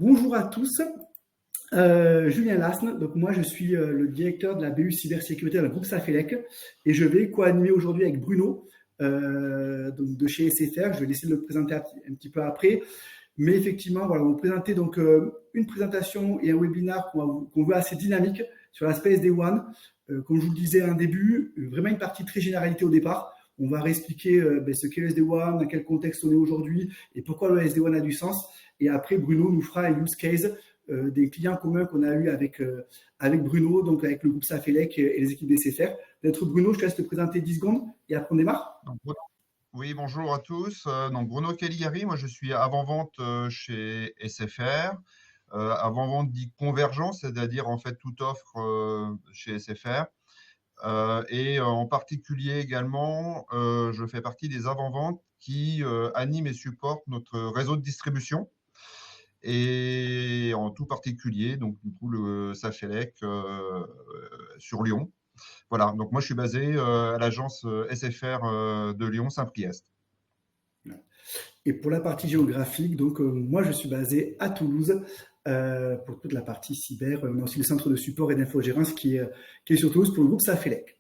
Bonjour à tous, Julien Lasne. Donc moi je suis le directeur de la BU cybersécurité dans le groupe Safelec et je vais co-animer aujourd'hui avec Bruno donc de chez SFR. Je vais laisser le présenter un petit peu après, mais effectivement voilà, on va vous présenter donc une présentation et un webinaire qu'on veut assez dynamique sur l'aspect SD-WAN. Comme je vous le disais en début, vraiment une partie très généralité au départ. On va réexpliquer ce qu'est le SD-WAN, dans quel contexte on est aujourd'hui et pourquoi le SD-WAN a du sens. Et après, Bruno nous fera un use case des clients communs qu'on a eu avec Bruno, donc avec le groupe Safelec et les équipes d'SFR. Peut-être Bruno, je te laisse te présenter 10 secondes et après on démarre. Oui, bonjour à tous. Donc Bruno Caligari, moi je suis avant-vente chez SFR. Avant-vente dit convergent, c'est-à-dire en fait toute offre chez SFR. Et en particulier également, je fais partie des avant-ventes qui animent et supportent notre réseau de distribution. Et en tout particulier, donc du coup le Safelec sur Lyon. Voilà, donc moi je suis basé à l'agence SFR de Lyon Saint-Priest. Et pour la partie géographique, donc moi je suis basé à Toulouse pour toute la partie cyber. On a aussi le centre de support et d'infogérance qui est sur Toulouse pour le groupe Safelec.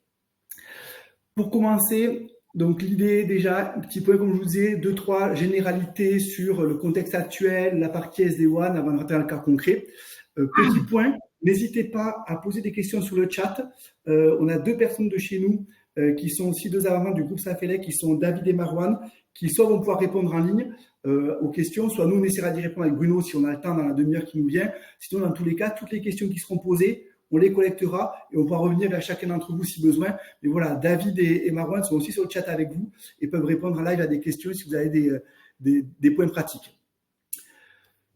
Pour commencer, donc l'idée déjà, un petit point comme je vous disais, 2-3 généralités sur le contexte actuel, la partie SD-WAN avant de rentrer dans le cas concret. Petit point, n'hésitez pas à poser des questions sur le chat. On a 2 personnes de chez nous qui sont aussi 2 avant du groupe Safelec, qui sont David et Marwan, qui soit vont pouvoir répondre en ligne aux questions, soit nous on essaiera d'y répondre avec Bruno si on a le temps dans la demi-heure qui nous vient. Sinon, dans tous les cas, toutes les questions qui seront posées, on les collectera et on pourra revenir vers chacun d'entre vous si besoin. Mais voilà, David et Marwan sont aussi sur le chat avec vous et peuvent répondre en live à des questions si vous avez des points pratiques.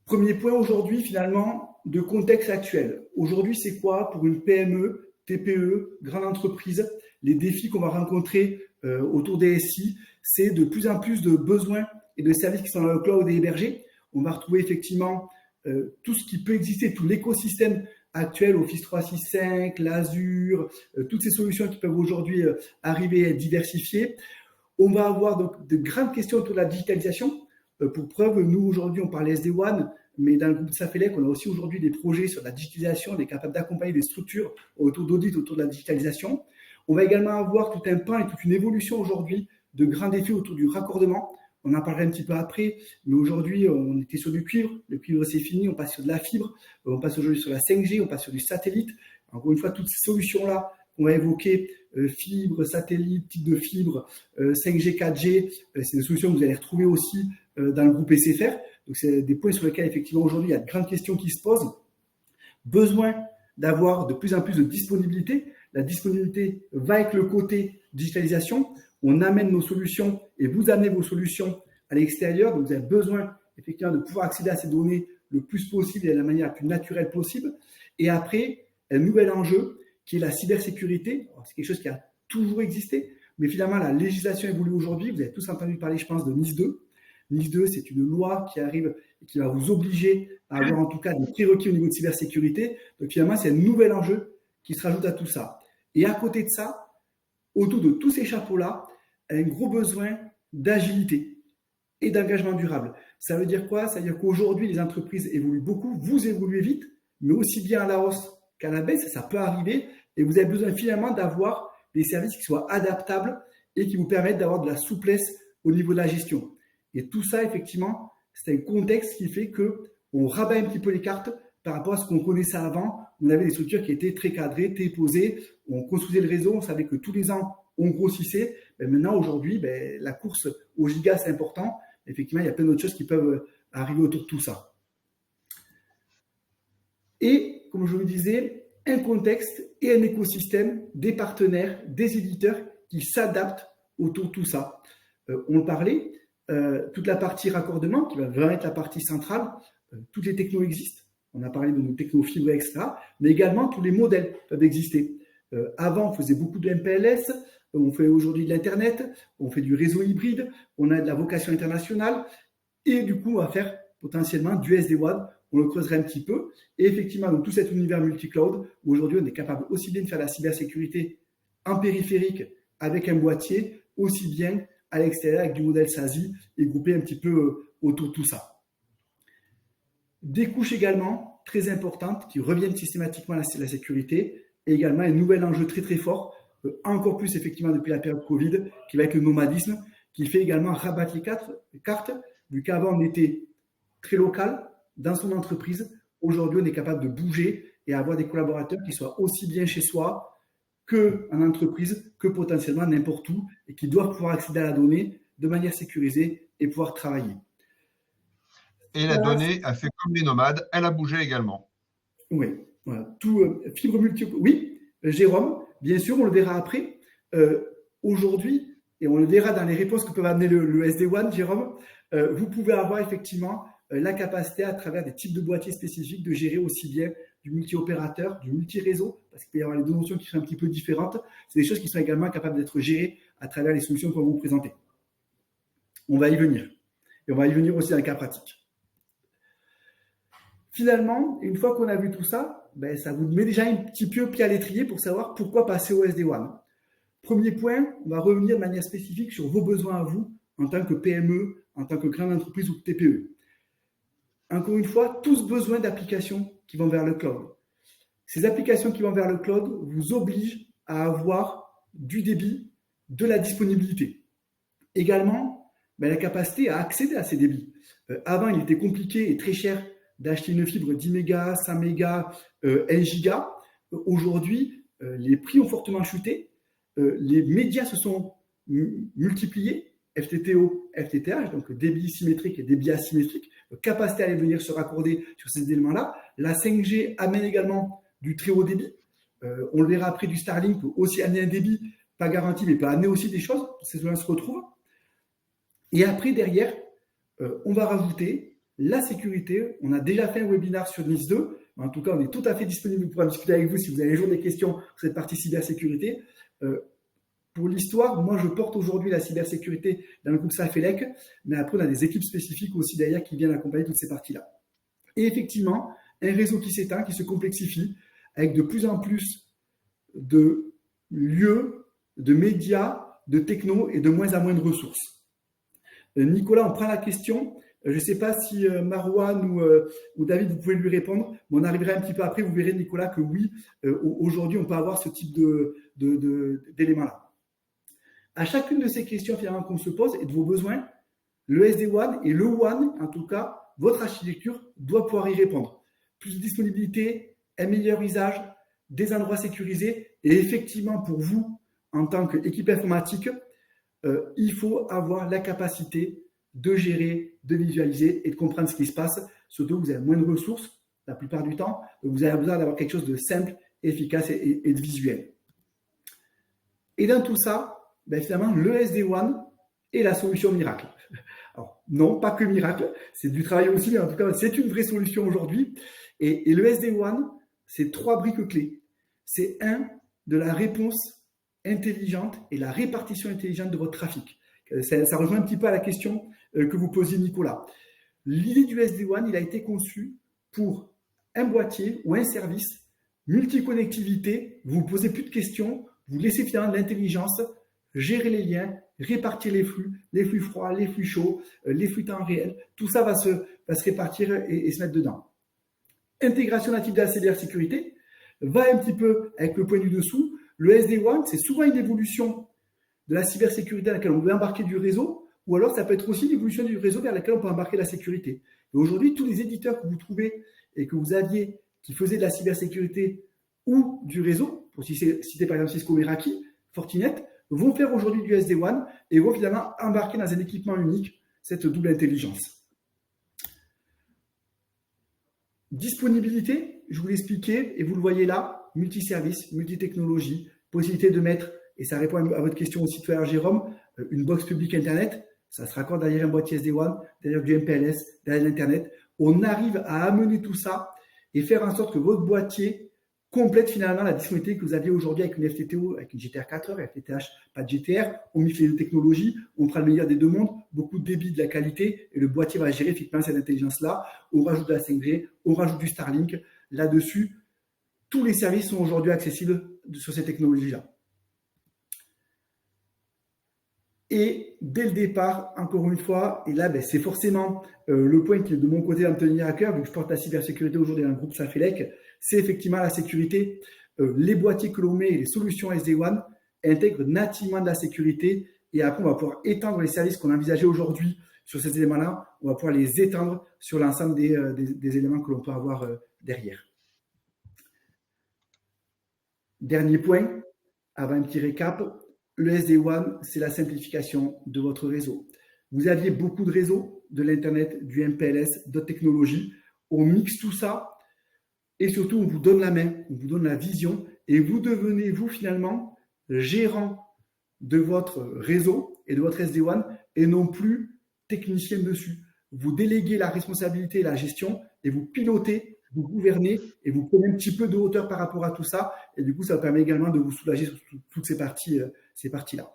Premier point aujourd'hui, finalement, de contexte actuel. Aujourd'hui, c'est quoi pour une PME, TPE, grande entreprise, les défis qu'on va rencontrer autour des SI, c'est de plus en plus de besoins et de services qui sont dans le cloud et hébergés. On va retrouver effectivement tout ce qui peut exister, tout l'écosystème actuel, Office 365, l'Azure, toutes ces solutions qui peuvent aujourd'hui arriver à être diversifiées. On va avoir donc de grandes questions autour de la digitalisation. Pour preuve, nous aujourd'hui on parle SD-WAN, mais dans le groupe Safelec, on a aussi aujourd'hui des projets sur la digitalisation, on est capable d'accompagner des structures autour d'audit, autour de la digitalisation. On va également avoir tout un pan et toute une évolution aujourd'hui de grands défis autour du raccordement. On en parlera un petit peu après, mais aujourd'hui, on était sur du cuivre. Le cuivre, c'est fini. On passe sur de la fibre. On passe aujourd'hui sur la 5G. On passe sur du satellite. Encore une fois, toutes ces solutions-là qu'on va évoquer, fibre, satellite, type de fibre, 5G, 4G, c'est des solutions que vous allez retrouver aussi dans le groupe SFR. Donc, c'est des points sur lesquels, effectivement, aujourd'hui, il y a de grandes questions qui se posent. Besoin d'avoir de plus en plus de disponibilité. La disponibilité va avec le côté digitalisation. On amène nos solutions et vous amenez vos solutions à l'extérieur. Donc, vous avez besoin effectivement de pouvoir accéder à ces données le plus possible et de la manière la plus naturelle possible. Et après, un nouvel enjeu qui est la cybersécurité. Alors, c'est quelque chose qui a toujours existé, mais finalement, la législation évolue aujourd'hui. Vous avez tous entendu parler, je pense, de NIS 2. NIS 2, c'est une loi qui arrive et qui va vous obliger à avoir en tout cas des prérequis au niveau de cybersécurité. Donc, finalement, c'est un nouvel enjeu qui se rajoute à tout ça. Et à côté de ça, autour de tous ces chapeaux-là, un gros besoin d'agilité et d'engagement durable. Ça veut dire quoi? Ça veut dire qu'aujourd'hui, les entreprises évoluent beaucoup, vous évoluez vite, mais aussi bien à la hausse qu'à la baisse, ça peut arriver, et vous avez besoin finalement d'avoir des services qui soient adaptables et qui vous permettent d'avoir de la souplesse au niveau de la gestion. Et tout ça, effectivement, c'est un contexte qui fait qu'on rabat un petit peu les cartes par rapport à ce qu'on connaissait avant. On avait des structures qui étaient très cadrées, très posées, on construisait le réseau, on savait que tous les ans, on grossissait. Maintenant, aujourd'hui, la course au giga, c'est important. Effectivement, il y a plein d'autres choses qui peuvent arriver autour de tout ça. Et, comme je vous le disais, un contexte et un écosystème, des partenaires, des éditeurs qui s'adaptent autour de tout ça. On le parlait, toute la partie raccordement, qui va vraiment être la partie centrale, toutes les technos existent. On a parlé de nos technos fibres, etc. Mais également, tous les modèles peuvent exister. Avant, on faisait beaucoup de MPLS. On fait aujourd'hui de l'Internet, on fait du réseau hybride, on a de la vocation internationale et du coup, on va faire potentiellement du SD-WAN. On le creuserait un petit peu. Et effectivement, donc, tout cet univers multi-cloud où aujourd'hui, on est capable aussi bien de faire la cybersécurité en périphérique avec un boîtier, aussi bien à l'extérieur avec du modèle SASI et grouper un petit peu autour de tout ça. Des couches également très importantes qui reviennent systématiquement à la sécurité, et également un nouvel enjeu très très fort, encore plus effectivement depuis la période Covid, qui va être le nomadisme, qui fait également rabattre les cartes, vu qu'avant on était très local dans son entreprise. Aujourd'hui, on est capable de bouger et avoir des collaborateurs qui soient aussi bien chez soi qu'en entreprise, que potentiellement n'importe où, et qui doivent pouvoir accéder à la donnée de manière sécurisée et pouvoir travailler. Et la Voilà. donnée a fait comme les nomades, elle a bougé également. Oui, voilà. Tout fibre multi. Oui, Jérôme, bien sûr, on le verra après. Aujourd'hui, et on le verra dans les réponses que peut amener le SD-WAN, Jérôme, vous pouvez avoir effectivement la capacité à travers des types de boîtiers spécifiques de gérer aussi bien du multi-opérateur, du multi-réseau, parce qu'il peut y avoir les deux notions qui sont un petit peu différentes. C'est des choses qui sont également capables d'être gérées à travers les solutions qu'on va vous présenter. On va y venir. Et on va y venir aussi dans le cas pratique. Finalement, une fois qu'on a vu tout ça, ben, ça vous met déjà un petit peu pied à l'étrier pour savoir pourquoi passer au SD-WAN. Premier point, on va revenir de manière spécifique sur vos besoins à vous en tant que PME, en tant que grande entreprise ou TPE. Encore une fois, tous besoin d'applications qui vont vers le cloud. Ces applications qui vont vers le cloud vous obligent à avoir du débit, de la disponibilité. Également, ben, la capacité à accéder à ces débits. Avant, il était compliqué et très cher d'acheter une fibre 10 mégas, 5 mégas, 1 giga. Aujourd'hui, les prix ont fortement chuté. Les médias se sont multipliés, FTTO, FTTH, donc débit symétrique et débit asymétrique, capacité à aller venir se raccorder sur ces éléments-là. La 5G amène également du très haut débit. On le verra après, du Starlink peut aussi amener un débit, pas garanti, mais peut amener aussi des choses. Ces choses-là se retrouvent. Et après, derrière, on va rajouter la sécurité. On a déjà fait un webinaire sur NIS 2. En tout cas, on est tout à fait disponible pour discuter avec vous si vous avez un jour des questions sur cette partie cybersécurité. Pour l'histoire, moi, je porte aujourd'hui la cybersécurité dans le groupe Safelec, mais après, on a des équipes spécifiques aussi derrière qui viennent accompagner toutes ces parties-là. Et effectivement, un réseau qui s'éteint, qui se complexifie, avec de plus en plus de lieux, de médias, de techno et de moins en moins de ressources. Nicolas, on prend la question. Je ne sais pas si Marouane ou David, vous pouvez lui répondre, mais on arrivera un petit peu après. Vous verrez, Nicolas, que oui, aujourd'hui, on peut avoir ce type d'éléments-là. À chacune de ces questions finalement qu'on se pose et de vos besoins, le SD-WAN et le WAN, en tout cas, votre architecture doit pouvoir y répondre. Plus de disponibilité, un meilleur usage, des endroits sécurisés et effectivement pour vous, en tant qu'équipe informatique, il faut avoir la capacité de gérer, de visualiser et de comprendre ce qui se passe. Surtout, vous avez moins de ressources la plupart du temps. Vous avez besoin d'avoir quelque chose de simple, efficace et de visuel. Et dans tout ça, ben finalement, le SD-WAN est la solution miracle. Alors, non, pas que miracle, c'est du travail aussi, mais en tout cas, c'est une vraie solution aujourd'hui. Et le SD-WAN, c'est 3 briques clés. C'est de la réponse intelligente et la répartition intelligente de votre trafic. Ça rejoint un petit peu à la question que vous posiez, Nicolas. L'idée du SD-WAN, il a été conçu pour un boîtier ou un service, multi-connectivité, vous ne vous posez plus de questions, vous laissez finalement de l'intelligence, gérer les liens, répartir les flux froids, les flux chauds, les flux temps réel, tout ça va se répartir et se mettre dedans. Intégration native de la cybersécurité va un petit peu avec le point du dessous. Le SD-WAN, c'est souvent une évolution de la cybersécurité dans laquelle on veut embarquer du réseau, ou alors ça peut être aussi l'évolution du réseau vers laquelle on peut embarquer la sécurité. Et aujourd'hui, tous les éditeurs que vous trouvez et que vous aviez qui faisaient de la cybersécurité ou du réseau, pour citer par exemple Cisco, Meraki, Fortinet, vont faire aujourd'hui du SD-WAN et vont finalement embarquer dans un équipement unique cette double intelligence. Disponibilité, je vous l'expliquais et vous le voyez là, multiservice, multitechnologie, possibilité de mettre, et ça répond à votre question aussi tout à l'heure Jérôme, une box publique Internet, ça se raccorde derrière un boîtier SD-WAN, derrière du MPLS, derrière l'Internet. On arrive à amener tout ça et faire en sorte que votre boîtier complète finalement la disponibilité que vous aviez aujourd'hui avec une FTTO, avec une GTR 4 heures, FTTH, pas de GTR, on mixe les deux technologies, on prend le meilleur des deux mondes, beaucoup de débit, de la qualité, et le boîtier va gérer effectivement cette intelligence-là. On rajoute de la 5G, on rajoute du Starlink. Là-dessus, tous les services sont aujourd'hui accessibles sur ces technologies-là. Et dès le départ, encore une fois, et là, ben, c'est forcément le point qui, de mon côté, va me tenir à cœur, vu que je porte la cybersécurité aujourd'hui dans le groupe Safelec, c'est effectivement la sécurité. Les boîtiers que l'on met, les solutions SD-WAN intègrent nativement de la sécurité. Et après, on va pouvoir étendre les services qu'on envisageait aujourd'hui sur ces éléments-là. On va pouvoir les étendre sur l'ensemble des éléments que l'on peut avoir derrière. Dernier point, avant un petit récap, le SD-WAN, c'est la simplification de votre réseau. Vous aviez beaucoup de réseaux, de l'Internet, du MPLS, d'autres technologies. On mixe tout ça et surtout, on vous donne la main, on vous donne la vision et vous devenez, vous, finalement, gérant de votre réseau et de votre SD-WAN et non plus technicien dessus. Vous déléguez la responsabilité et la gestion et vous pilotez, vous gouvernez et vous prenez un petit peu de hauteur par rapport à tout ça. Et du coup, ça permet également de vous soulager sur toutes ces parties-là.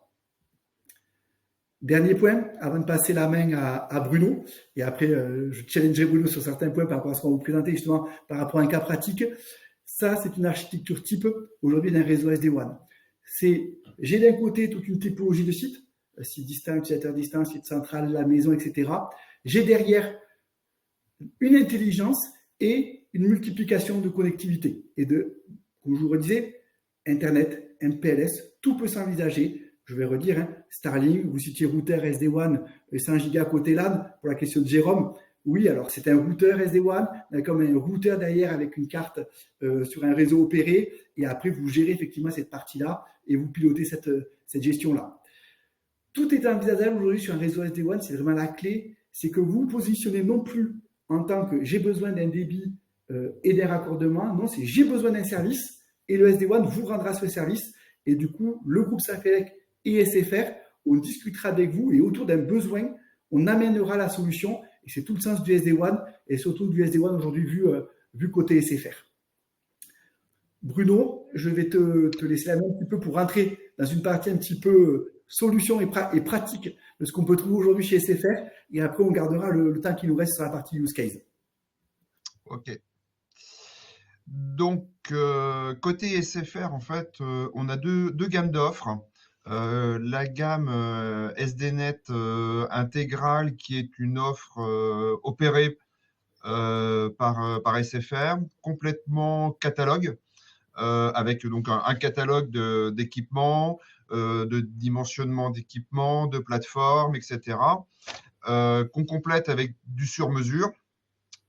Dernier point, avant de passer la main à Bruno, et après, je challengerai Bruno sur certains points par rapport à ce qu'on va vous présenter justement par rapport à un cas pratique. Ça, c'est une architecture type aujourd'hui d'un réseau SD-WAN. J'ai d'un côté toute une typologie de sites, site distinct, utilisateur distinct, site central, la maison, etc. J'ai derrière une intelligence et une multiplication de connectivité. Et comme je vous redisais, Internet, MPLS, tout peut s'envisager. Je vais redire, Starlink, vous citiez routeur SD-WAN, 100 Go côté LAN, pour la question de Jérôme. Oui, alors c'est un routeur SD-WAN, comme un routeur derrière avec une carte sur un réseau opéré, et après vous gérez effectivement cette partie-là et vous pilotez cette gestion-là. Tout est envisageable aujourd'hui sur un réseau SD-WAN, c'est vraiment la clé, c'est que vous vous positionnez non plus en tant que j'ai besoin d'un débit et d'un raccordement, non, c'est j'ai besoin d'un service et le SD-WAN vous rendra ce service. Et du coup, le groupe Safelec et SFR, on discutera avec vous et autour d'un besoin, on amènera la solution. Et c'est tout le sens du SD-WAN et surtout du SD-WAN aujourd'hui vu côté SFR. Bruno, je vais te laisser la main un petit peu pour rentrer dans une partie un petit peu solution et pratique de ce qu'on peut trouver aujourd'hui chez SFR. Et après, on gardera le temps qui nous reste sur la partie use case. Ok. Donc, côté SFR, en fait, on a deux gammes d'offres. La gamme SDNet intégrale, qui est une offre opérée par SFR, complètement catalogue, avec donc un catalogue d'équipements, de dimensionnement d'équipements, de plateformes, etc., qu'on complète avec du sur-mesure,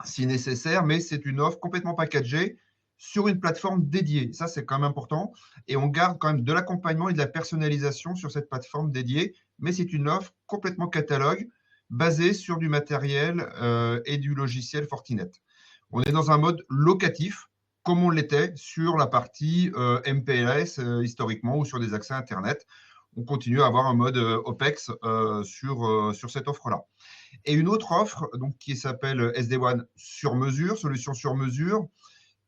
si nécessaire, mais c'est une offre complètement packagée sur une plateforme dédiée. Ça, c'est quand même important. Et on garde quand même de l'accompagnement et de la personnalisation sur cette plateforme dédiée, mais c'est une offre complètement catalogue, basée sur du matériel et du logiciel Fortinet. On est dans un mode locatif, comme on l'était sur la partie MPLS historiquement ou sur des accès Internet. On continue à avoir un mode OPEX sur cette offre-là. Et une autre offre donc, qui s'appelle SD-WAN sur mesure, solution sur mesure,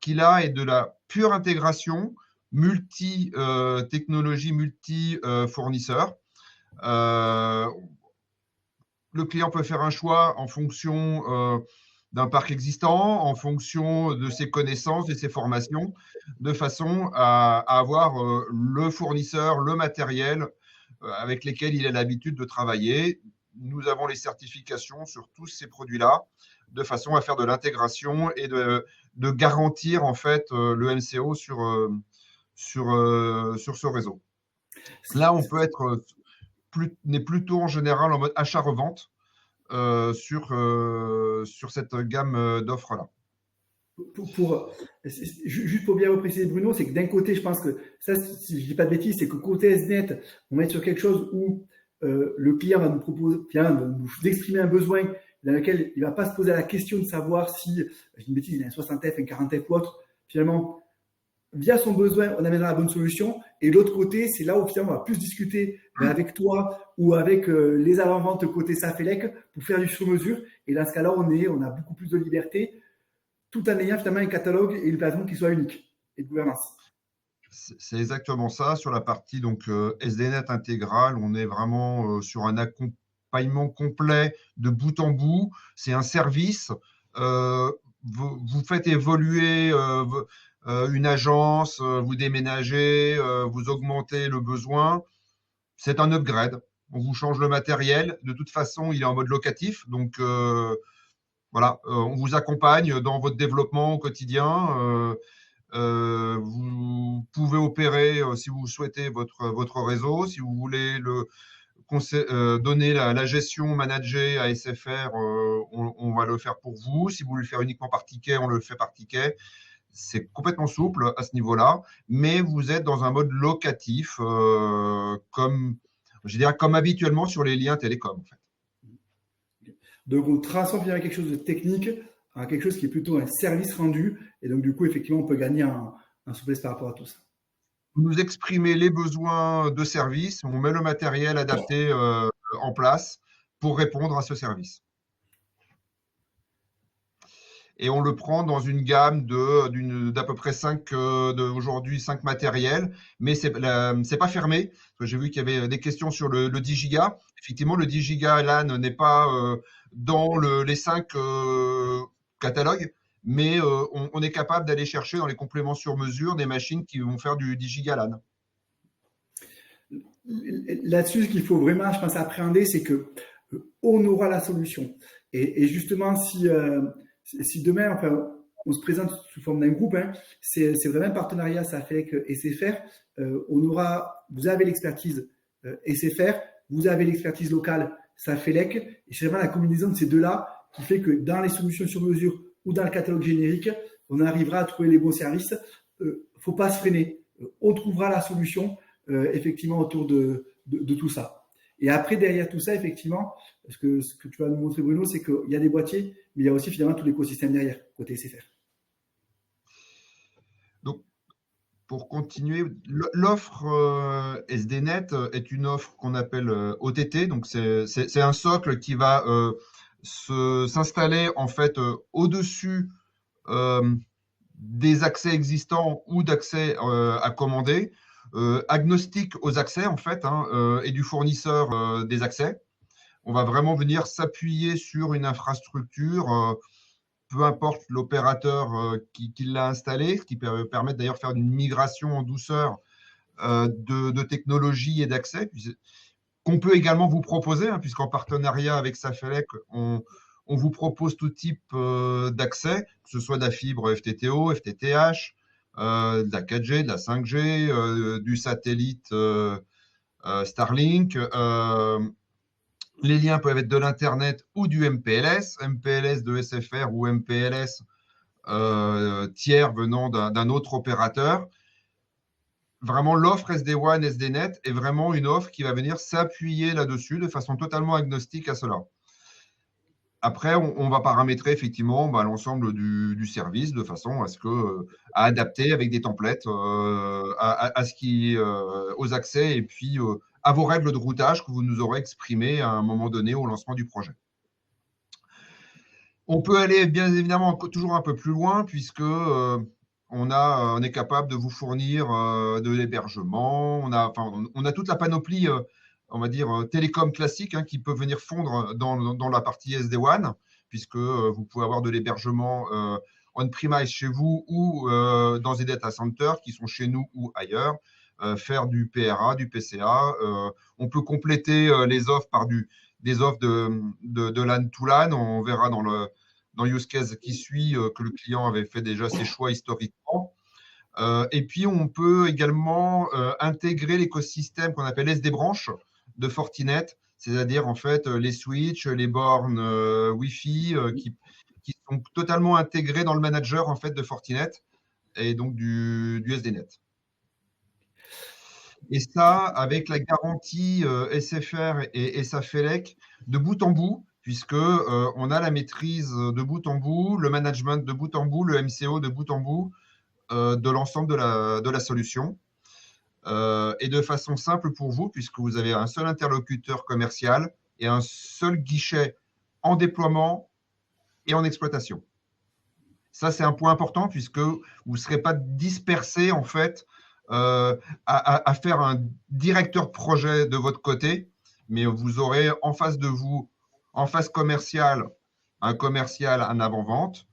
qui là est de la pure intégration, multi-technologie, multi-fournisseurs. Le client peut faire un choix en fonction d'un parc existant, en fonction de ses connaissances, de ses formations, de façon à avoir le fournisseur, le matériel avec lesquels il a l'habitude de travailler. Nous avons les certifications sur tous ces produits-là, de façon à faire de l'intégration et de garantir en fait le MCO sur ce réseau. Là, on peut être n'est plutôt en général en mode achat-revente sur cette gamme d'offres-là. Juste pour bien préciser, Bruno, c'est que d'un côté, je pense que ça, si je ne dis pas de bêtises, c'est que côté SNet, on va être sur quelque chose où le client va nous proposer, nous exprimer un besoin dans lequel il ne va pas se poser la question de savoir si, je dis une bêtise, il a un 60F, un 40F ou autre. Finalement, via son besoin, on amènera la bonne solution. Et de l'autre côté, c'est là où finalement on va plus discuter avec toi ou avec les avant-ventes côté Safelec pour faire du sur-mesure. Et dans ce cas-là, on a beaucoup plus de liberté, tout en ayant finalement un catalogue et une plateforme qui soit unique et de gouvernance. C'est exactement ça. Sur la partie donc SDNet intégrale, on est vraiment sur un accompagnement complet de bout en bout. C'est un service. Vous faites évoluer une agence, vous déménagez, vous augmentez le besoin. C'est un upgrade. on vous change le matériel. De toute façon, il est en mode locatif. Donc, voilà, on vous accompagne dans votre développement au quotidien. Vous pouvez opérer, si vous souhaitez, votre réseau. Si vous voulez donner la gestion, manager à SFR, on va le faire pour vous. Si vous voulez le faire uniquement par ticket, on le fait par ticket. C'est complètement souple à ce niveau-là, mais vous êtes dans un mode locatif, je dirais, comme habituellement sur les liens télécoms, en fait. Donc, on transforme finalement quelque chose de technique à quelque chose qui est plutôt un service rendu. Et donc, du coup, effectivement, on peut gagner en souplesse par rapport à tout ça. Vous nous exprimez les besoins de service, on met le matériel adapté en place pour répondre à ce service. Et on le prend dans une gamme d'à peu près 5 matériels, mais c'est pas fermé. J'ai vu qu'il y avait des questions sur le 10 gigas. Effectivement, le 10 gigas LAN n'est pas dans les 5 catalogues, mais on est capable d'aller chercher dans les compléments sur mesure des machines qui vont faire du 10 gigas LAN. Là-dessus, ce qu'il faut vraiment, je pense, appréhender, c'est que on aura la solution. Et justement, si demain, enfin, on se présente sous forme d'un groupe, hein, c'est vraiment un partenariat, ça fait avec SFR. Vous avez l'expertise SFR, vous avez l'expertise locale, ça fait l'EC. Et c'est vraiment la combinaison de ces deux-là qui fait que dans les solutions sur mesure ou dans le catalogue générique, on arrivera à trouver les bons services. Faut pas se freiner. On trouvera la solution effectivement autour de tout ça. Et après, derrière tout ça, effectivement, ce que tu vas nous montrer, Bruno, c'est qu'il y a des boîtiers, mais il y a aussi finalement tout l'écosystème derrière, côté SFR. Donc, pour continuer, l'offre SDNet est une offre qu'on appelle OTT. Donc, c'est un socle qui va s'installer en fait au-dessus des accès existants ou d'accès à commander. Agnostique aux accès en fait et du fournisseur des accès. On va vraiment venir s'appuyer sur une infrastructure, peu importe l'opérateur qui l'a installé, ce qui peut permettre d'ailleurs de faire une migration en douceur de technologie et d'accès, qu'on peut également vous proposer, puisqu'en partenariat avec Safelec, on vous propose tout type d'accès, que ce soit de la fibre FTTO, FTTH, de la 4G, de la 5G, du satellite Starlink. Les liens peuvent être de l'Internet ou du MPLS, MPLS de SFR ou MPLS tiers venant d'un autre opérateur. Vraiment, l'offre SD-WAN, SDNet est vraiment une offre qui va venir s'appuyer là-dessus de façon totalement agnostique à cela. Après, on va paramétrer effectivement l'ensemble du service de façon à adapter avec des templates aux accès et puis à vos règles de routage que vous nous aurez exprimées à un moment donné au lancement du projet. On peut aller bien évidemment toujours un peu plus loin puisque on est capable de vous fournir de l'hébergement. On a toute la panoplie on va dire, télécom classique qui peut venir fondre dans la partie SD-WAN, puisque vous pouvez avoir de l'hébergement on-premise chez vous ou dans des data centers qui sont chez nous ou ailleurs, faire du PRA, du PCA. On peut compléter les offres par des offres de LAN to LAN. On verra dans use case qui suit que le client avait fait déjà ses choix historiquement. Et puis, on peut également intégrer l'écosystème qu'on appelle SD-branche de Fortinet, c'est-à-dire en fait les switches, les bornes Wi-Fi qui sont totalement intégrés dans le manager en fait de Fortinet et donc du SDNet. Et ça, avec la garantie SFR et Safelec de bout en bout, puisque on a la maîtrise de bout en bout, le management de bout en bout, le MCO de bout en bout de l'ensemble de la solution. Et de façon simple pour vous, puisque vous avez un seul interlocuteur commercial et un seul guichet en déploiement et en exploitation. Ça, c'est un point important, puisque vous ne serez pas dispersé, en fait, à faire un directeur de projet de votre côté, mais vous aurez en face de vous, en phase commerciale, un commercial, un avant-vente,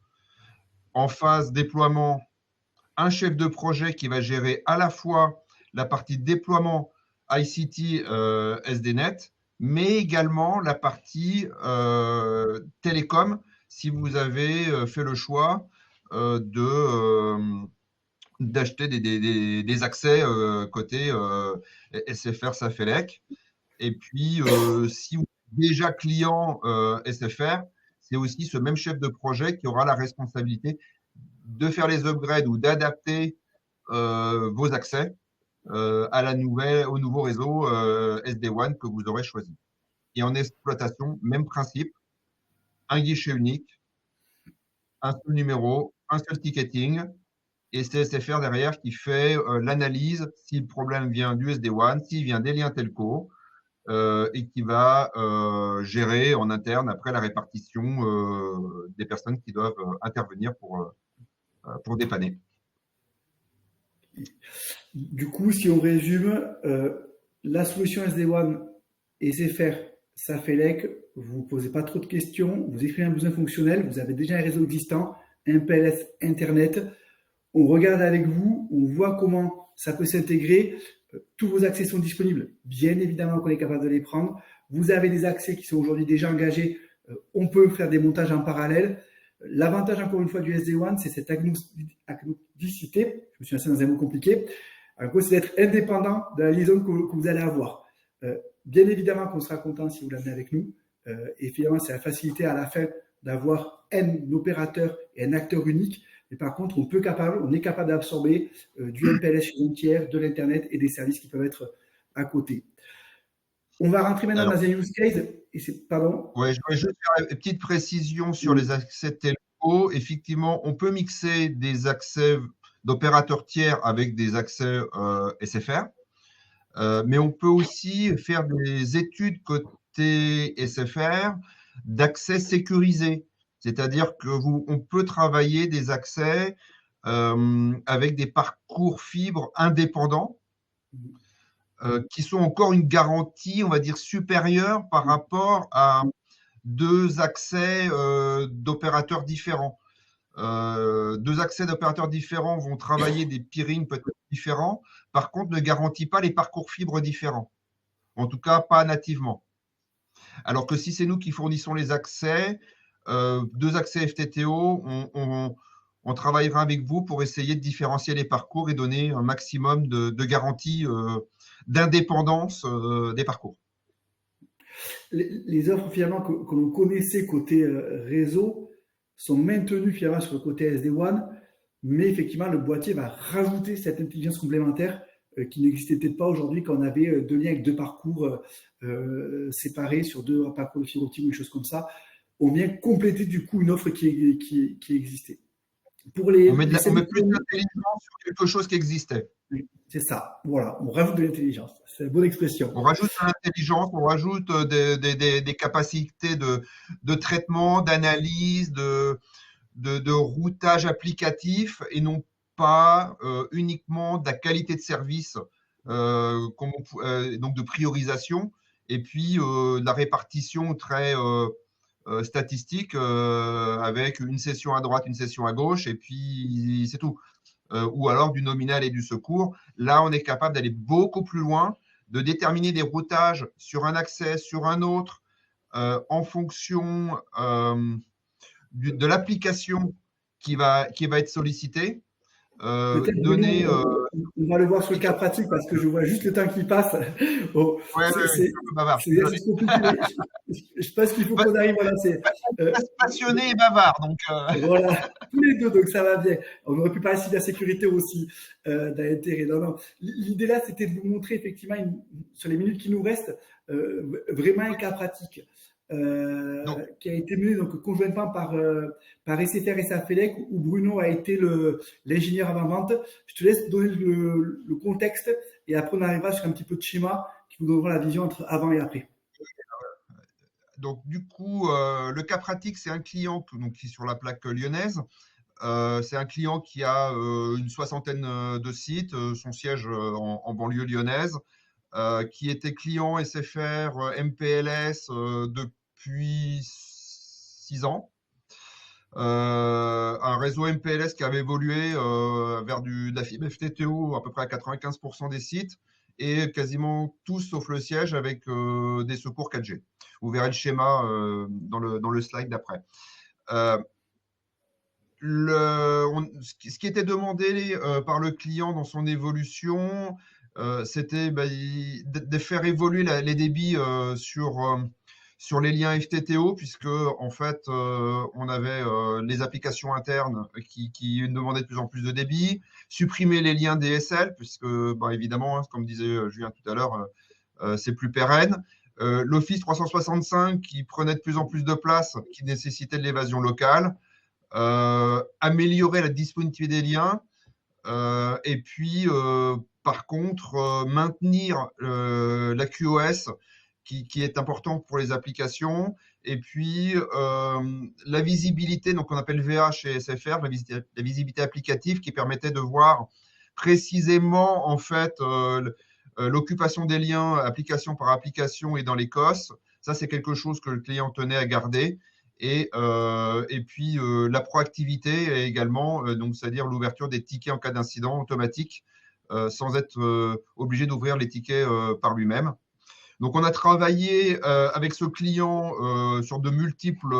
en phase déploiement, un chef de projet qui va gérer à la fois la partie déploiement ICT SDNet mais également la partie télécom, si vous avez fait le choix d'acheter des accès côté SFR Safelec. Et puis, si vous êtes déjà client SFR, c'est aussi ce même chef de projet qui aura la responsabilité de faire les upgrades ou d'adapter vos accès au nouveau réseau SD-WAN que vous aurez choisi. Et en exploitation, même principe, un guichet unique, un seul numéro, un seul ticketing, et c'est SFR derrière qui fait l'analyse si le problème vient du SD-WAN, s'il vient des liens telco, et qui va gérer en interne après la répartition des personnes qui doivent intervenir pour dépanner. Du coup, si on résume, la solution SD-WAN et SFR Safelec, vous ne posez pas trop de questions, vous exprimez un besoin fonctionnel, vous avez déjà un réseau existant, un PLS Internet, on regarde avec vous, on voit comment ça peut s'intégrer, tous vos accès sont disponibles, bien évidemment qu'on est capable de les prendre, vous avez des accès qui sont aujourd'hui déjà engagés, on peut faire des montages en parallèle. L'avantage, encore une fois, du SD-WAN, c'est cette agnosticité, je me suis lancé dans un mot compliqué, c'est d'être indépendant de la liaison que vous allez avoir. Bien évidemment qu'on sera content si vous l'amenez avec nous, et finalement, c'est la facilité à la fin d'avoir un opérateur et un acteur unique. Mais par contre, on est capable d'absorber du MPLS chez un tiers, de l'Internet et des services qui peuvent être à côté. On va rentrer maintenant dans un use case. Pardon. Ouais, je voudrais juste faire une petite précision sur les accès telco. Effectivement, on peut mixer des accès d'opérateurs tiers avec des accès SFR, mais on peut aussi faire des études côté SFR d'accès sécurisé. C'est-à-dire on peut travailler des accès avec des parcours fibres indépendants qui sont encore une garantie, on va dire, supérieure par rapport à deux accès d'opérateurs différents. Deux accès d'opérateurs différents vont travailler des peerings peut-être différents, par contre ne garantit pas les parcours fibres différents. En tout cas, pas nativement. Alors que si c'est nous qui fournissons les accès, deux accès FTTO, on travaillera avec vous pour essayer de différencier les parcours et donner un maximum de garantie d'indépendance des parcours. Les offres finalement que l'on connaissait côté réseau sont maintenues finalement sur le côté SD-WAN, mais effectivement le boîtier va rajouter cette intelligence complémentaire qui n'existait peut-être pas aujourd'hui quand on avait deux liens avec deux parcours séparés sur deux parcours de fibre optique ou des choses comme ça. On vient compléter du coup une offre qui existait. On met plus d'intelligence sur quelque chose qui existait. C'est ça, voilà, on rajoute de l'intelligence, c'est une bonne expression. On rajoute de l'intelligence, on rajoute des capacités de traitement, d'analyse, de routage applicatif et non pas uniquement de la qualité de service, donc de priorisation, et puis de la répartition très statistique avec une session à droite, une session à gauche, et puis c'est tout. Ou alors du nominal et du secours. Là, on est capable d'aller beaucoup plus loin, de déterminer des routages sur un accès, sur un autre, en fonction de l'application qui va être sollicitée. On va le voir sur le cas pratique parce que je vois juste le temps qui passe. Bon, c'est un peu bavard. Je pense qu'il faut qu'on arrive. Voilà, c'est passionné et bavard. Donc, voilà, tous les deux, donc ça va bien. On aurait pu parler de la sécurité aussi, d'intérêt. Non. L'idée là, c'était de vous montrer effectivement, sur les minutes qui nous restent, vraiment un cas pratique. Qui a été mené donc conjointement par SFR et Safelec, où Bruno a été l'ingénieur avant-vente. Je te laisse donner le contexte et après on arrivera sur un petit peu de schéma qui vous donnera la vision entre avant et après. Donc du coup, le cas pratique, c'est un client qui est sur la plaque lyonnaise. C'est un client qui a une soixantaine de sites, son siège en banlieue lyonnaise, qui était client SFR MPLS depuis 6 ans. Un réseau MPLS qui avait évolué vers de la fibre FTTO à peu près à 95% des sites, et quasiment tous sauf le siège avec des secours 4G. Vous verrez le schéma dans le slide d'après. Ce qui était demandé par le client dans son évolution, c'était de faire évoluer les débits sur les liens FTTO, puisque en fait, on avait les applications internes qui demandaient de plus en plus de débit, supprimer les liens DSL, puisque évidemment, comme disait Julien tout à l'heure, c'est plus pérenne. L'Office 365 qui prenait de plus en plus de place, qui nécessitait de l'évasion locale. Améliorer la disponibilité des liens, et puis par contre maintenir la QoS qui est important pour les applications, et puis la visibilité, donc on appelle VA chez SFR, la visibilité applicative, qui permettait de voir précisément en fait l'occupation des liens application par application et dans les COS. Ça, c'est quelque chose que le client tenait à garder. Et puis la proactivité également, donc c'est-à-dire l'ouverture des tickets en cas d'incident automatique, sans être obligé d'ouvrir les tickets par lui-même. Donc on a travaillé avec ce client sur de multiples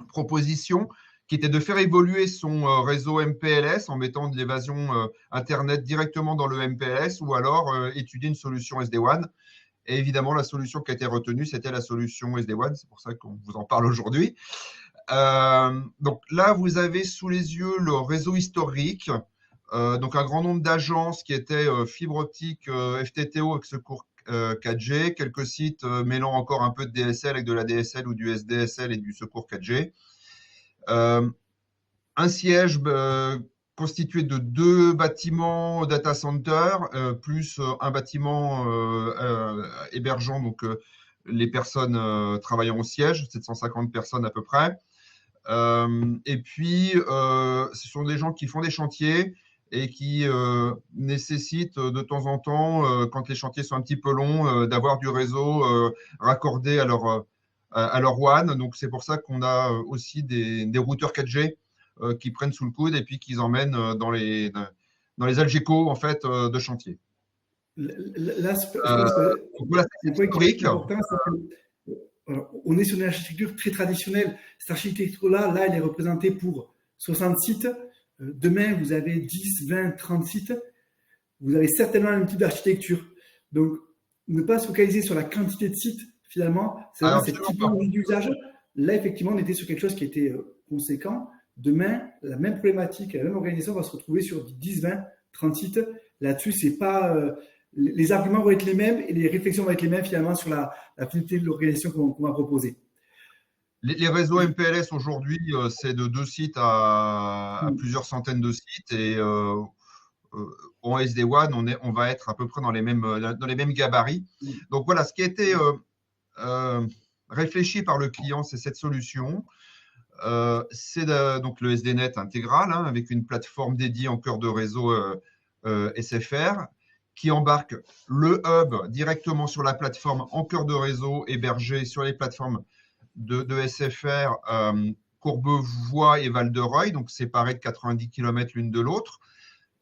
propositions, qui étaient de faire évoluer son réseau MPLS en mettant de l'évasion Internet directement dans le MPLS, ou alors étudier une solution SD-WAN. Et évidemment, la solution qui a été retenue, c'était la solution SD-WAN. C'est pour ça qu'on vous en parle aujourd'hui. Donc là, vous avez sous les yeux le réseau historique. Donc un grand nombre d'agences qui étaient fibre optique FTTO avec secours 4G, quelques sites mêlant encore un peu de DSL avec de la DSL ou du SDSL et du secours 4G. Un siège constitué de 2 bâtiments data center, plus un bâtiment hébergeant donc, les personnes travaillant au siège, 750 personnes à peu près. Et puis, ce sont des gens qui font des chantiers et qui nécessitent de temps en temps, quand les chantiers sont un petit peu longs, d'avoir du réseau raccordé à leur WAN. Donc, c'est pour ça qu'on a aussi des routeurs 4G qui prennent sous le coude et puis qu'ils emmènent dans les Algeco en fait, de chantier. Là, je pense que voilà, un point qui est important, c'est que on est sur une architecture très traditionnelle. Cette architecture-là, elle est représentée pour 60 sites. Demain, vous avez 10, 20, 30 sites. Vous avez certainement un type d'architecture. Donc, ne pas se focaliser sur la quantité de sites, finalement, c'est vraiment cette typologie d'usage. Là, effectivement, on était sur quelque chose qui était conséquent. Demain, la même problématique, la même organisation va se retrouver sur 10, 20, 30 sites. Là-dessus, c'est pas les arguments vont être les mêmes et les réflexions vont être les mêmes finalement sur la finalité de l'organisation qu'on va proposer. Les réseaux MPLS aujourd'hui, c'est de 2 sites à plusieurs centaines de sites, et en SD-WAN, on va être à peu près dans les mêmes gabarits. Donc voilà, ce qui a été réfléchi par le client, c'est cette solution. C'est donc le SDNet intégral, avec une plateforme dédiée en cœur de réseau SFR, qui embarque le hub directement sur la plateforme en cœur de réseau hébergé sur les plateformes de SFR, Courbevoie et Val-de-Reuil, donc séparés de 90 km l'une de l'autre.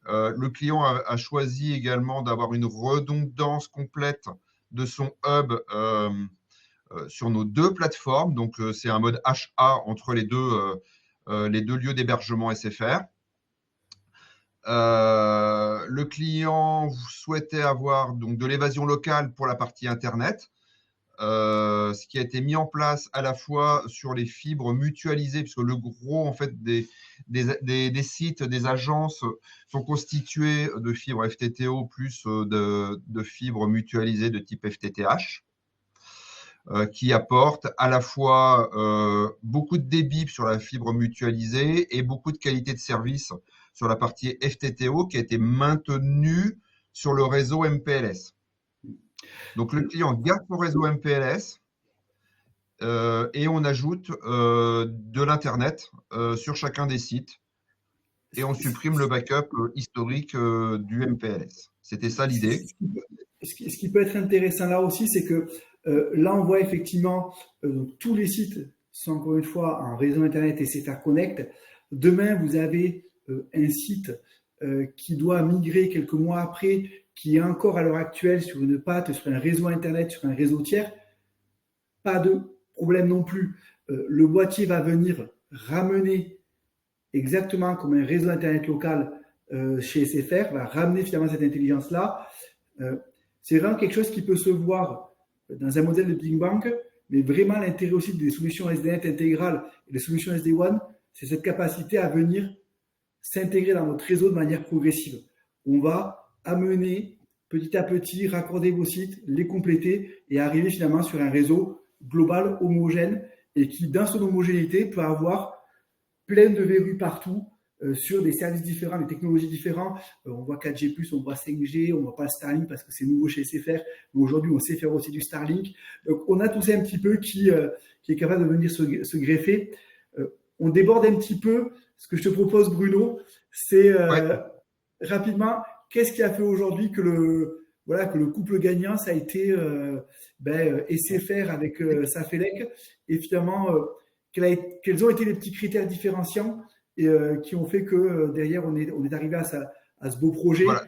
Le client a choisi également d'avoir une redondance complète de son hub sur nos 2 plateformes. Donc, c'est un mode HA entre les deux lieux d'hébergement SFR. Le client souhaitait avoir donc de l'évasion locale pour la partie Internet, ce qui a été mis en place à la fois sur les fibres mutualisées, puisque le gros en fait des sites, des agences sont constitués de fibres FTTO plus de fibres mutualisées de type FTTH, qui apportent à la fois beaucoup de débit sur la fibre mutualisée et beaucoup de qualité de service sur la partie FTTO qui a été maintenue sur le réseau MPLS. Donc, le client garde son réseau MPLS et on ajoute de l'Internet sur chacun des sites et on supprime le backup historique du MPLS. C'était ça l'idée. Ce qui peut être intéressant là aussi, c'est que là, on voit effectivement tous les sites sont encore une fois en réseau Internet et SFR Connect. Demain, vous avez un site qui doit migrer quelques mois après, qui est encore à l'heure actuelle sur une patte, sur un réseau Internet, sur un réseau tiers, pas de problème non plus. Le boîtier va venir ramener exactement comme un réseau Internet local chez SFR, va ramener finalement cette intelligence-là. C'est vraiment quelque chose qui peut se voir dans un modèle de Big Bang, mais vraiment l'intérêt aussi des solutions SDNet intégrales et des solutions SD-WAN, c'est cette capacité à venir s'intégrer dans votre réseau de manière progressive. On va amener petit à petit, raccorder vos sites, les compléter et arriver finalement sur un réseau global, homogène, et qui, dans son homogénéité, peut avoir plein de verrues partout, sur des services différents, des technologies différentes. On voit 4G+, on voit 5G, on voit pas Starlink parce que c'est nouveau chez SFR, mais aujourd'hui on sait faire aussi du Starlink. Donc on a tout ça un petit peu qui est capable de venir se greffer. On déborde un petit peu. Ce que je te propose, Bruno, c'est rapidement, qu'est-ce qui a fait aujourd'hui que le couple gagnant, ça a été SFR avec Safelec, et finalement, quels ont été les petits critères différenciants et qui ont fait que derrière, on est arrivé à ce beau projet. Voilà.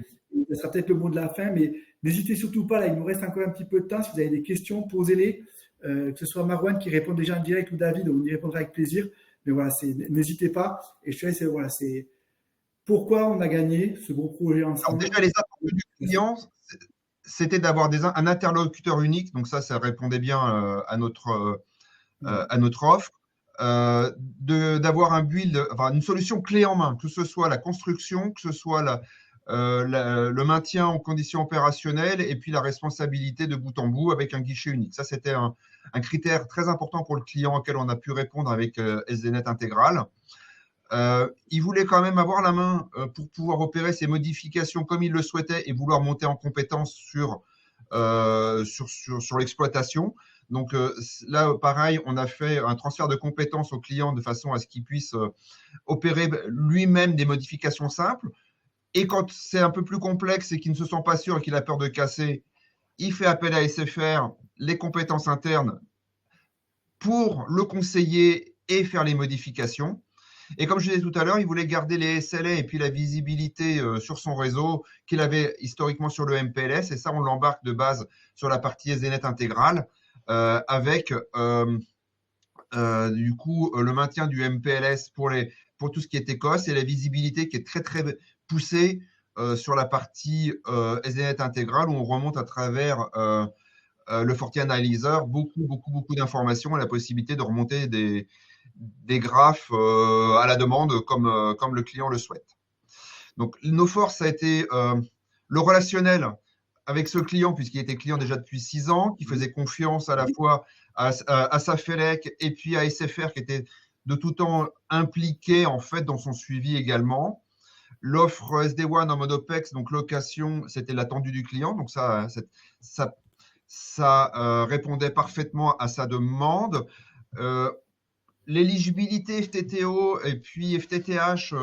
Ça sera peut-être le mot de la fin, mais n'hésitez surtout pas, là, il nous reste encore un petit peu de temps. Si vous avez des questions, posez-les. Que ce soit Marwan qui répond déjà en direct ou David, on y répondra avec plaisir. Mais voilà, n'hésitez pas. Et je te laisse, voilà, c'est pourquoi on a gagné ce beau projet ensemble. Alors déjà, les attentes du client, c'était d'avoir un interlocuteur unique. Donc ça répondait bien à notre offre. D'avoir un build, enfin une solution clé en main, que ce soit la construction, que ce soit le maintien en conditions opérationnelles et puis la responsabilité de bout en bout avec un guichet unique. Ça, c'était un critère très important pour le client auquel on a pu répondre avec SDNet Intégral. Il voulait quand même avoir la main pour pouvoir opérer ces modifications comme il le souhaitait et vouloir monter en compétence sur l'exploitation. Donc là, pareil, on a fait un transfert de compétences au client de façon à ce qu'il puisse opérer lui-même des modifications simples. Et quand c'est un peu plus complexe et qu'il ne se sent pas sûr et qu'il a peur de casser, il fait appel à SFR, les compétences internes, pour le conseiller et faire les modifications. Et comme je disais tout à l'heure, il voulait garder les SLA et puis la visibilité sur son réseau qu'il avait historiquement sur le MPLS. Et ça, on l'embarque de base sur la partie SDNet intégrale avec du coup le maintien du MPLS pour tout ce qui est ECOS et la visibilité qui est très très poussée sur la partie SDNet intégrale où on remonte à travers le FortiAnalyzer beaucoup d'informations et la possibilité de remonter des graphes à la demande comme le client le souhaite. Donc nos forces, ça a été le relationnel avec ce client, puisqu'il était client déjà depuis 6 ans, qui faisait confiance à la fois à Safelec et puis à SFR, qui était de tout temps impliqué en fait dans son suivi également. L'offre SD-WAN en mode OPEX, donc location, c'était l'attendu du client, donc ça répondait parfaitement à sa demande. L'éligibilité FTTO et puis FTTH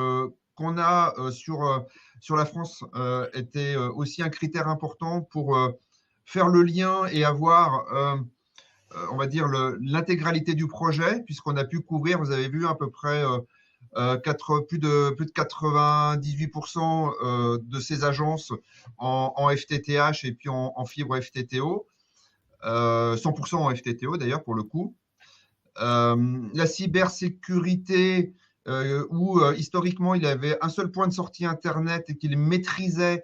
qu'on a sur la France était aussi un critère important pour faire le lien et avoir, on va dire, l'intégralité du projet, puisqu'on a pu couvrir, vous avez vu, à peu près plus de 98% de ces agences en FTTH et puis en fibre FTTO, 100% en FTTO d'ailleurs pour le coup. La cybersécurité, où historiquement il avait un seul point de sortie Internet et qu'il maîtrisait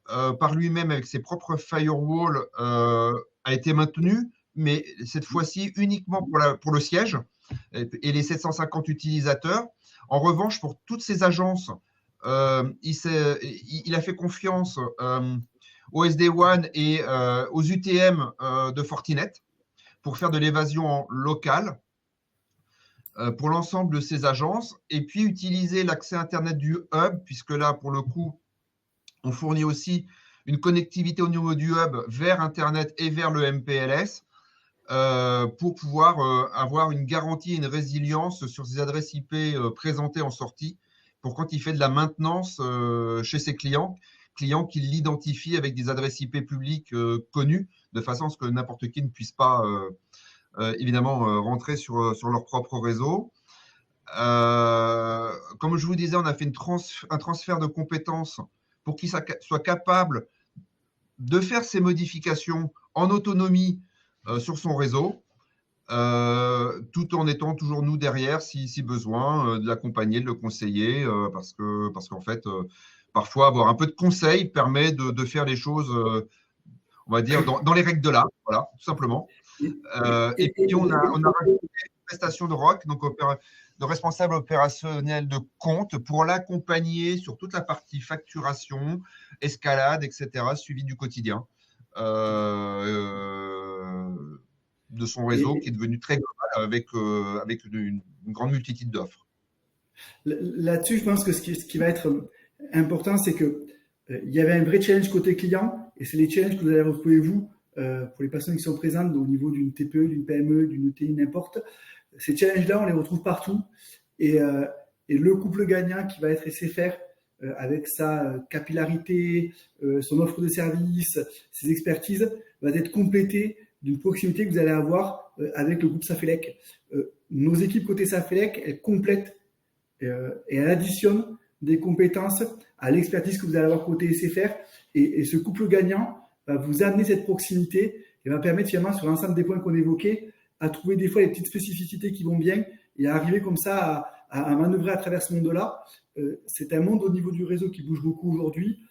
par lui-même avec ses propres firewalls, a été maintenue, mais cette fois-ci uniquement pour le siège et les 750 utilisateurs. En revanche, pour toutes ces agences, il a fait confiance au SD-WAN et aux UTM de Fortinet pour faire de l'évasion locale pour l'ensemble de ces agences, et puis utiliser l'accès Internet du hub, puisque là, pour le coup, on fournit aussi une connectivité au niveau du hub vers Internet et vers le MPLS pour pouvoir avoir une garantie et une résilience sur ces adresses IP présentées en sortie, pour quand il fait de la maintenance chez ses clients qui l'identifient avec des adresses IP publiques connues, de façon à ce que n'importe qui ne puisse pas évidemment rentrer sur leur propre réseau. Comme je vous disais, on a fait un transfert de compétences pour qu'ils soient capables de faire ces modifications en autonomie sur son réseau, tout en étant toujours nous derrière si besoin, de l'accompagner, de le conseiller, parce qu'en fait, parfois avoir un peu de conseil permet de faire les choses, on va dire, dans les règles de l'art, voilà, tout simplement. Et puis on a rajouté une prestation de ROC, donc de responsable opérationnel de compte, pour l'accompagner sur toute la partie facturation, escalade, etc., suivi du quotidien de son réseau qui est devenu très global avec une grande multitude d'offres. Là-dessus, je pense que ce qui va être important, c'est que il y avait un vrai challenge côté client, et c'est les challenges que vous allez retrouver vous pour les personnes qui sont présentes au niveau d'une TPE, d'une PME, d'une ETI, n'importe. Ces challenges-là, on les retrouve partout, et le couple gagnant qui va être SFR avec sa capillarité, son offre de service, ses expertises, va être complété d'une proximité que vous allez avoir avec le groupe Safelec. Nos équipes côté Safelec, elles complètent et elle additionne des compétences à l'expertise que vous allez avoir côté SFR, et ce couple gagnant va vous amener cette proximité et va permettre finalement, sur l'ensemble des points qu'on évoquait, à trouver des fois les petites spécificités qui vont bien et à arriver comme ça à manœuvrer à travers ce monde-là. C'est un monde au niveau du réseau qui bouge beaucoup aujourd'hui.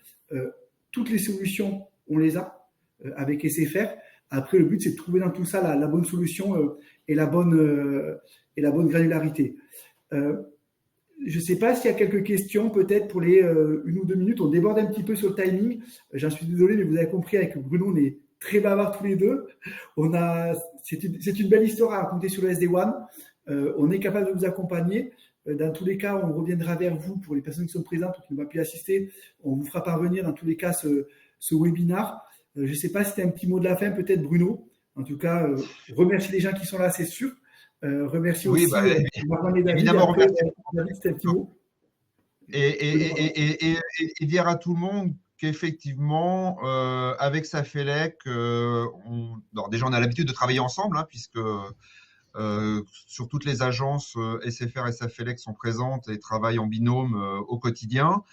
Toutes les solutions, on les a avec SFR. Après, le but, c'est de trouver dans tout ça la bonne solution et la bonne granularité. Je ne sais pas s'il y a quelques questions, peut-être pour les 1 ou 2 minutes. On déborde un petit peu sur le timing. J'en suis désolé, mais vous avez compris, avec Bruno, on est très bavards tous les deux. C'est une belle histoire à raconter sur le SD-WAN. On est capable de vous accompagner. Dans tous les cas, on reviendra vers vous pour les personnes qui sont présentes ou qui n'ont pas pu assister. On vous fera parvenir dans tous les cas ce webinar. Je ne sais pas si tu as un petit mot de la fin, peut-être Bruno. En tout cas, remercie les gens qui sont là, c'est sûr. Remercie aussi évidemment, remercie. David, c'était un petit mot. Et dire à tout le monde qu'effectivement, avec Safelec, déjà on a l'habitude de travailler ensemble, hein, puisque sur toutes les agences SFR et Safelec sont présentes et travaillent en binôme au quotidien,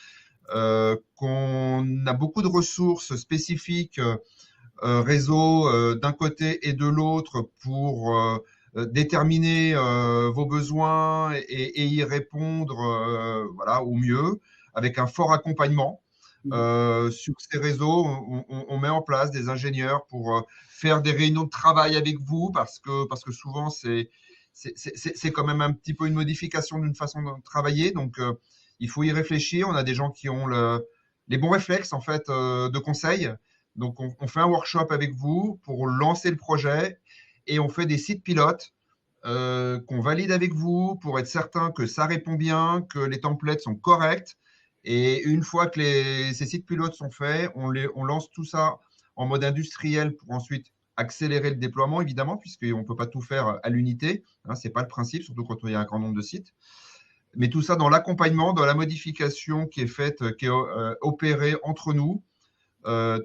qu'on a beaucoup de ressources spécifiques réseau d'un côté et de l'autre pour déterminer vos besoins et y répondre voilà, au mieux, avec un fort accompagnement. Sur ces réseaux, on met en place des ingénieurs pour faire des réunions de travail avec vous, parce que souvent, c'est quand même un petit peu une modification d'une façon de travailler. Donc, il faut y réfléchir. On a des gens qui ont les bons réflexes, en fait, de conseil. Donc, on fait un workshop avec vous pour lancer le projet, et on fait des sites pilotes qu'on valide avec vous pour être certain que ça répond bien, que les templates sont corrects. Et une fois que ces sites pilotes sont faits, on lance tout ça en mode industriel pour ensuite accélérer le déploiement, évidemment, puisqu'on ne peut pas tout faire à l'unité. Hein, ce n'est pas le principe, surtout quand il y a un grand nombre de sites. Mais tout ça dans l'accompagnement, dans la modification qui est faite, qui est opérée entre nous,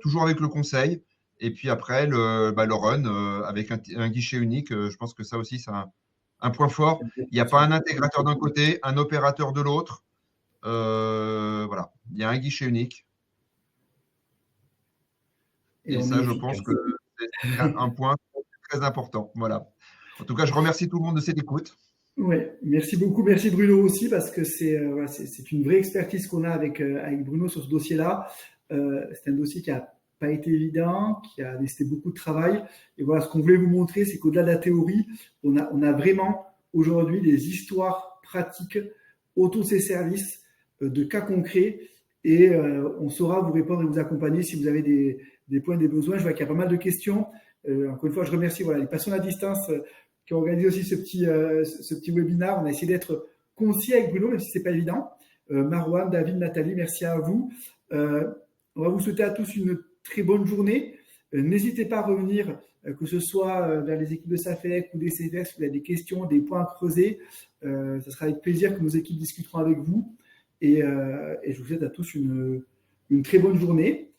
toujours avec le conseil. Et puis après, le run avec un guichet unique. Je pense que ça aussi, c'est un point fort. Il n'y a pas un intégrateur d'un côté, un opérateur de l'autre. Voilà, il y a un guichet unique. Et ça, je pense que c'est un point très important. Voilà. En tout cas, je remercie tout le monde de cette écoute. Ouais, merci beaucoup. Merci Bruno aussi, parce que c'est une vraie expertise qu'on a avec Bruno sur ce dossier-là. C'est un dossier qui n'a pas été évident, qui a nécessité beaucoup de travail. Et voilà, ce qu'on voulait vous montrer, c'est qu'au-delà de la théorie, on a vraiment aujourd'hui des histoires pratiques autour de ces services, de cas concrets, et on saura vous répondre et vous accompagner si vous avez des points, des besoins. Je vois qu'il y a pas mal de questions. Encore une fois, je remercie les personnes à distance qui ont organisé aussi ce petit webinaire. On a essayé d'être concis avec Bruno, même si ce n'est pas évident. Marwan, David, Nathalie, merci à vous. On va vous souhaiter à tous une très bonne journée. N'hésitez pas à revenir, que ce soit vers les équipes de Safelec ou des CFR, si vous avez des questions, des points à creuser. Ce sera avec plaisir que nos équipes discuteront avec vous. Et je vous souhaite à tous une très bonne journée.